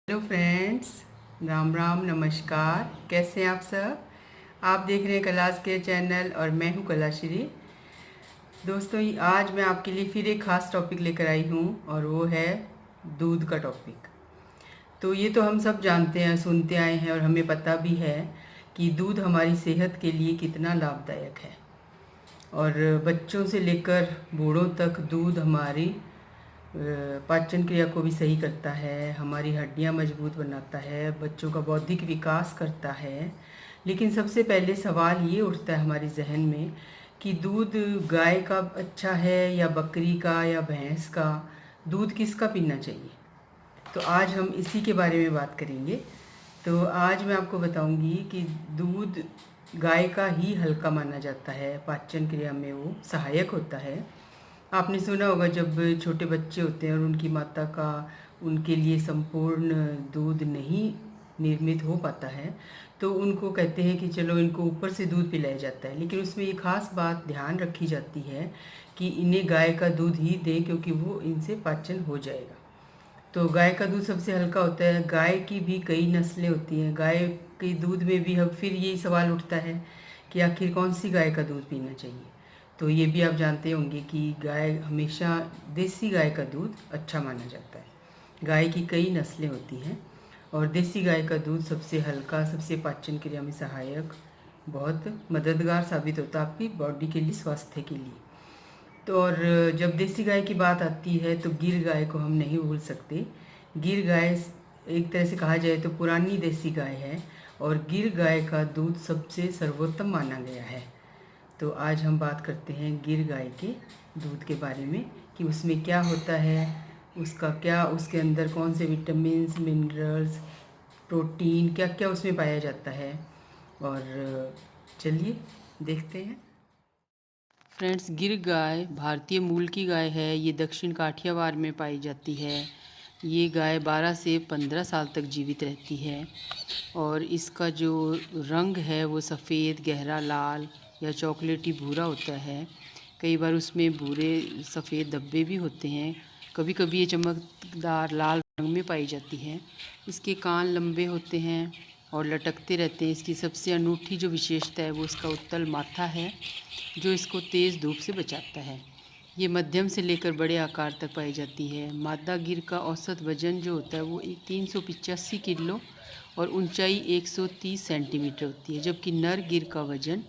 Hello friends, Ram Ram नमस्कार। कैसे हैं आप सब? आप देख रहे हैं कैलाश केयर चैनल और मैं हूं कलाश्री। दोस्तों, आज मैं आपके लिए फिर एक ख़ास टॉपिक लेकर आई हूं और वो है दूध का टॉपिक। तो ये तो हम सब जानते हैं, सुनते आए हैं और हमें पता भी है कि दूध हमारी सेहत के लिए कितना लाभदायक है। और बच्चों से लेकर बूढ़ों तक दूध हमारी पाचन क्रिया को भी सही करता है, हमारी हड्डियां मजबूत बनाता है, बच्चों का बौद्धिक विकास करता है। लेकिन सबसे पहले सवाल ये उठता है हमारे जहन में कि दूध गाय का अच्छा है या बकरी का या भैंस का? दूध किसका पीना चाहिए? तो आज हम इसी के बारे में बात करेंगे। तो आज मैं आपको बताऊंगी कि दूध गाय का ही हल्का माना जाता है, पाचन क्रिया में वो सहायक होता है। आपने सुना होगा, जब छोटे बच्चे होते हैं और उनकी माता का उनके लिए संपूर्ण दूध नहीं निर्मित हो पाता है, तो उनको कहते हैं कि चलो इनको ऊपर से दूध पिलाया जाता है। लेकिन उसमें ये खास बात ध्यान रखी जाती है कि इन्हें गाय का दूध ही दें, क्योंकि वो इनसे पाचन हो जाएगा। तो गाय का दूध सबसे हल्का होता है। गाय की भी कई नस्लें होती हैं। गाय के दूध में भी अब फिर यही सवाल उठता है कि आखिर कौन सी गाय का दूध पीना चाहिए। तो ये भी आप जानते होंगे कि गाय हमेशा देसी गाय का दूध अच्छा माना जाता है। गाय की कई नस्लें होती हैं और देसी गाय का दूध सबसे हल्का, सबसे पाचन क्रिया में सहायक, बहुत मददगार साबित होता है आपकी बॉडी के लिए, स्वास्थ्य के लिए। तो और जब देसी गाय की बात आती है तो गिर गाय को हम नहीं भूल सकते। गिर गाय एक तरह से कहा जाए तो पुरानी देसी गाय है और गिर गाय का दूध सबसे सर्वोत्तम माना गया है। तो आज हम बात करते हैं गिर गाय के दूध के बारे में कि उसमें क्या होता है, उसका क्या, उसके अंदर कौन से विटामिन्स, मिनरल्स, प्रोटीन, क्या क्या उसमें पाया जाता है। और चलिए देखते हैं। फ्रेंड्स, गिर गाय भारतीय मूल की गाय है। ये दक्षिण काठियावाड़ में पाई जाती है। ये गाय 12 से 15 साल तक जीवित रहती है और इसका जो रंग है वो सफ़ेद, गहरा लाल या चॉकलेटी भूरा होता है। कई बार उसमें भूरे सफ़ेद धब्बे भी होते हैं। कभी कभी ये चमकदार लाल रंग में पाई जाती है। इसके कान लंबे होते हैं और लटकते रहते हैं। इसकी सबसे अनूठी जो विशेषता है वो इसका उत्तल माथा है, जो इसको तेज़ धूप से बचाता है। ये मध्यम से लेकर बड़े आकार तक पाई जाती है। मादा गिर का औसत वजन जो होता है वो 385 किलो और ऊंचाई 130 सेंटीमीटर होती है, जबकि नर गिर का वजन,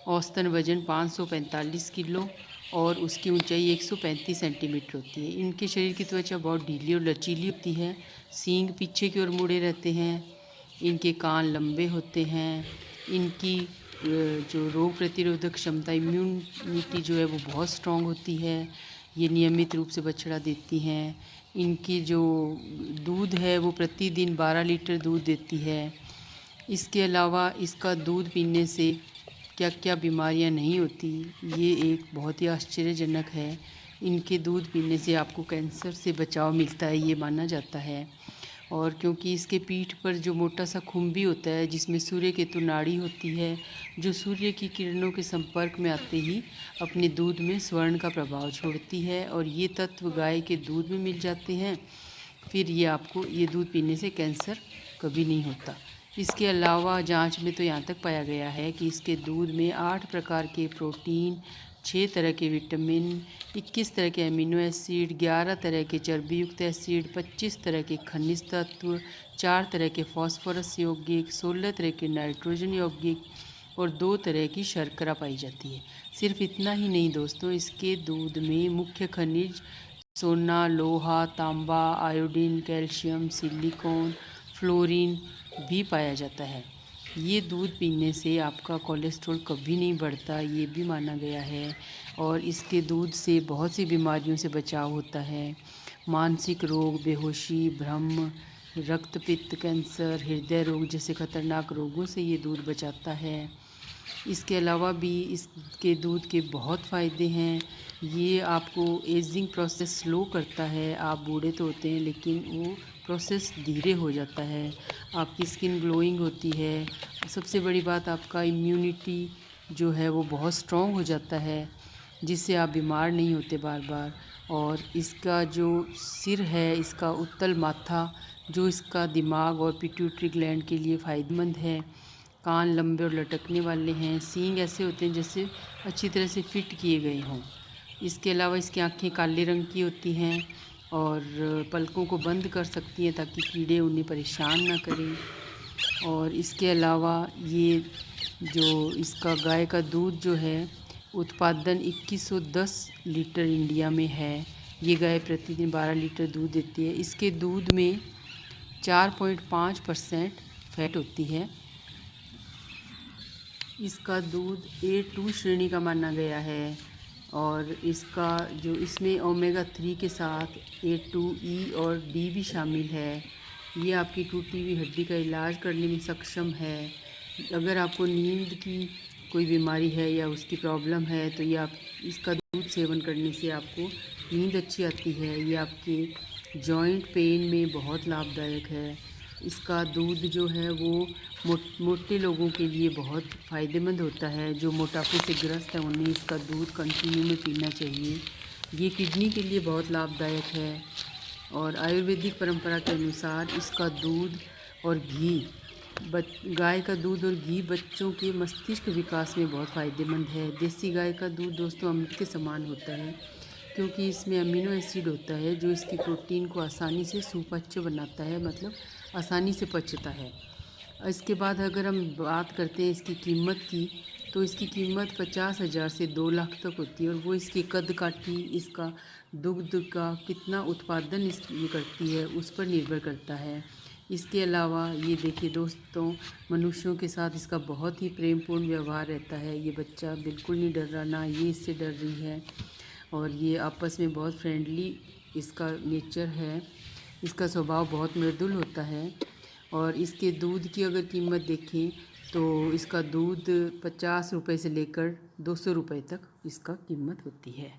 औसतन वजन 545 किलो और उसकी ऊंचाई 135 सेंटीमीटर होती है। इनके शरीर की त्वचा बहुत ढीली और लचीली होती है। सींग पीछे की ओर मुड़े रहते हैं। इनके कान लंबे होते हैं। इनकी जो रोग प्रतिरोधक क्षमता, इम्यूनिटी जो है वो बहुत स्ट्रॉन्ग होती है। ये नियमित रूप से बछड़ा देती हैं। इनकी जो दूध है वो प्रतिदिन 12 लीटर दूध देती है। इसके अलावा इसका दूध पीने से क्या क्या बीमारियां नहीं होती, ये एक बहुत ही आश्चर्यजनक है। इनके दूध पीने से आपको कैंसर से बचाव मिलता है, ये माना जाता है। और क्योंकि इसके पीठ पर जो मोटा सा खुम्बी होता है जिसमें सूर्य केतु नाड़ी होती है, जो सूर्य की किरणों के संपर्क में आते ही अपने दूध में स्वर्ण का प्रभाव छोड़ती है और ये तत्व गाय के दूध में मिल जाते हैं। फिर ये आपको ये दूध पीने से कैंसर कभी नहीं होता। इसके अलावा जांच में तो यहाँ तक पाया गया है कि इसके दूध में 8 प्रकार के प्रोटीन, 6 तरह के विटामिन, 21 तरह के अमीनो एसिड, 11 तरह के चर्बी युक्त एसिड, 25 तरह के खनिज तत्व, 4 तरह के फॉस्फोरस यौगिक, 16 तरह के नाइट्रोजन यौगिक और 2 तरह की शर्करा पाई जाती है। सिर्फ इतना ही नहीं दोस्तों, इसके दूध में मुख्य खनिज सोना, लोहा, तांबा, आयोडीन, कैल्शियम, सिलिकॉन, फ्लोरीन भी पाया जाता है। ये दूध पीने से आपका कोलेस्ट्रॉल कभी नहीं बढ़ता, ये भी माना गया है। और इसके दूध से बहुत सी बीमारियों से बचाव होता है। मानसिक रोग, बेहोशी, भ्रम, रक्तपित्त, कैंसर, हृदय रोग जैसे खतरनाक रोगों से ये दूध बचाता है। इसके अलावा भी इसके दूध के बहुत फ़ायदे हैं। ये आपको एजिंग प्रोसेस स्लो करता है। आप बूढ़े तो होते हैं लेकिन वो प्रोसेस धीरे हो जाता है। आपकी स्किन ग्लोइंग होती है। सबसे बड़ी बात, आपका इम्यूनिटी जो है वो बहुत स्ट्रॉन्ग हो जाता है। जिससे आप बीमार नहीं होते बार बार। और इसका जो सिर है, इसका उत्तल माथा, जो इसका दिमाग और पिट्यूटरी ग्लैंड के लिए फ़ायदेमंद है। कान लंबे और लटकने वाले हैं। सींग ऐसे होते हैं जैसे अच्छी तरह से फिट किए गए हों। इसके अलावा इसकी आँखें काले रंग की होती हैं और पलकों को बंद कर सकती हैं ताकि कीड़े उन्हें परेशान ना करें। और इसके अलावा ये जो इसका गाय का दूध जो है, उत्पादन 2110 लीटर इंडिया में है। ये गाय प्रतिदिन 12 लीटर दूध देती है। इसके दूध में 4.5% फैट होती है। इसका दूध A2 श्रेणी का माना गया है और इसका जो इसमें ओमेगा 3 के साथ A2, E और D भी शामिल है। ये आपकी टूटी हुई हड्डी का इलाज करने में सक्षम है। अगर आपको नींद की कोई बीमारी है या उसकी प्रॉब्लम है तो ये आप इसका दूध सेवन करने से आपको नींद अच्छी आती है। ये आपके जॉइंट पेन में बहुत लाभदायक है। इसका दूध जो है वो मोटे लोगों के लिए बहुत फ़ायदेमंद होता है। जो मोटापे से ग्रस्त हैं उन्हें इसका दूध कंटिन्यू में पीना चाहिए। ये किडनी के लिए बहुत लाभदायक है। और आयुर्वेदिक परंपरा के अनुसार इसका दूध और घी गाय का दूध और घी बच्चों के मस्तिष्क विकास में बहुत फ़ायदेमंद है। देसी गाय का दूध दोस्तों अमृत के समान होता है, क्योंकि इसमें अमीनो एसिड होता है जो इसकी प्रोटीन को आसानी से सुपाच्य बनाता है, मतलब आसानी से पचता है। इसके बाद अगर हम बात करते हैं इसकी कीमत की, तो इसकी कीमत 50,000 से 2 लाख तक होती है। और वो इसकी कद काठी, इसका दुग्ध का कितना उत्पादन इसमें करती है उस पर निर्भर करता है। इसके अलावा ये देखिए दोस्तों, मनुष्यों के साथ इसका बहुत ही प्रेमपूर्ण व्यवहार रहता है। ये बच्चा बिल्कुल नहीं डर रहा, ना ये इससे डर रही है। और ये आपस में बहुत फ्रेंडली इसका नेचर है। इसका स्वभाव बहुत मृदुल होता है। और इसके दूध की अगर कीमत देखें तो इसका दूध 50 रुपये से लेकर 200 रुपये तक इसका कीमत होती है।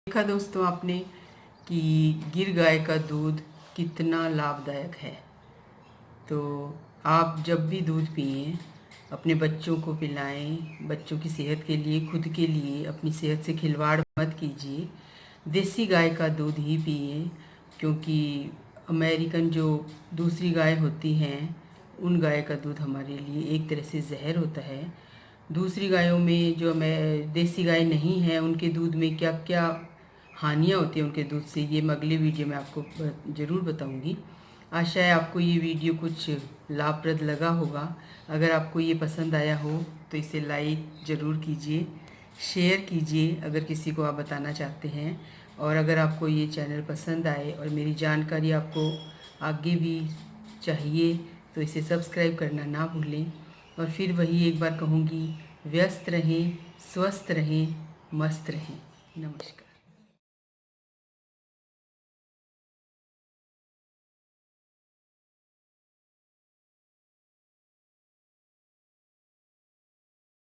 देखा दोस्तों आपने कि गिर गाय का दूध कितना लाभदायक है। तो आप जब भी दूध पिएं अपने बच्चों को पिलाएं। बच्चों की सेहत के लिए, खुद के लिए, अपनी सेहत से खिलवाड़ मत कीजिए। देसी गाय का दूध ही पिएं, क्योंकि अमेरिकन जो दूसरी गाय होती हैं उन गाय का दूध हमारे लिए एक तरह से जहर होता है। दूसरी गायों में जो देसी गाय नहीं है उनके दूध में क्या क्या हानियाँ होती हैं उनके दूध से, ये मैं अगले वीडियो में आपको ज़रूर बताऊंगी। आशा है आपको ये वीडियो कुछ लाभप्रद लगा होगा। अगर आपको ये पसंद आया हो तो इसे लाइक ज़रूर कीजिए, शेयर कीजिए अगर किसी को आप बताना चाहते हैं। और अगर आपको ये चैनल पसंद आए और मेरी जानकारी आपको आगे भी चाहिए तो इसे सब्सक्राइब करना ना भूलें। और फिर वही एक बार कहूँगी, व्यस्त रहें, स्वस्थ रहें, मस्त रहें। नमस्कार।